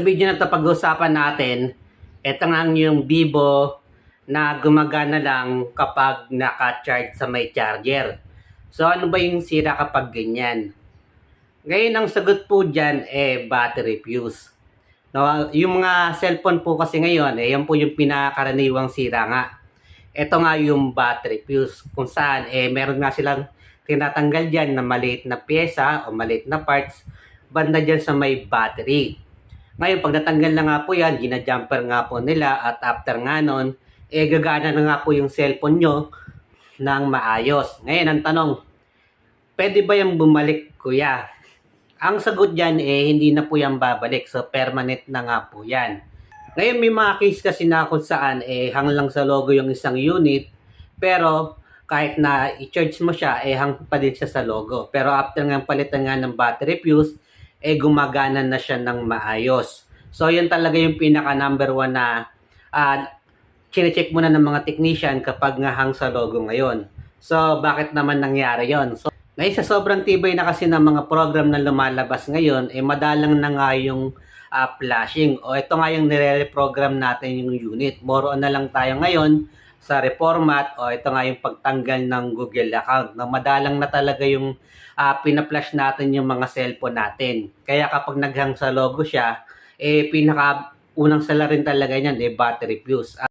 Sa video na ito pag-uusapan natin, ito nga yung Vivo na gumagana lang kapag naka-charge sa may charger. So ano ba yung sira kapag ganyan? Ngayon ang sagot po dyan battery fuse. No, yung mga cellphone po kasi ngayon, yan po yung pinakaraniwang sira nga. Ito nga yung battery fuse kung saan meron nga silang tinatanggal dyan na maliit na pyesa o maliit na parts banda dyan sa may battery. Ngayon, pag natanggal na nga po yan, ginajumper nga po nila at after nga nun, gagana na nga po yung cellphone nyo ng maayos. Ngayon, ang tanong, pwede ba yung bumalik, kuya? Ang sagot dyan, hindi na po yan babalik. So, permanent na nga po yan. Ngayon, may mga case kasi na kung saan, hang lang sa logo yung isang unit, pero kahit na i-charge mo siya, hang pa din siya sa logo. Pero after nga palitan nga ng battery fuse, gumagana na siya ng maayos. So, yun talaga yung pinaka number one na chine-check muna ng mga technician kapag nga hang sa logo ngayon. So, bakit naman nangyari yon? So, ngayon sa sobrang tibay na kasi ng mga program na lumalabas ngayon, madalang na nga yung flashing. O ito nga yung nire-reprogram natin yung unit. More on na lang tayo ngayon sa reformat o ito nga yung pagtanggal ng Google account. Na madalang na talaga yung pina-flash natin yung mga cellphone natin. Kaya kapag naghang sa logo siya, pinaka unang sala rin talaga niyan battery fuse.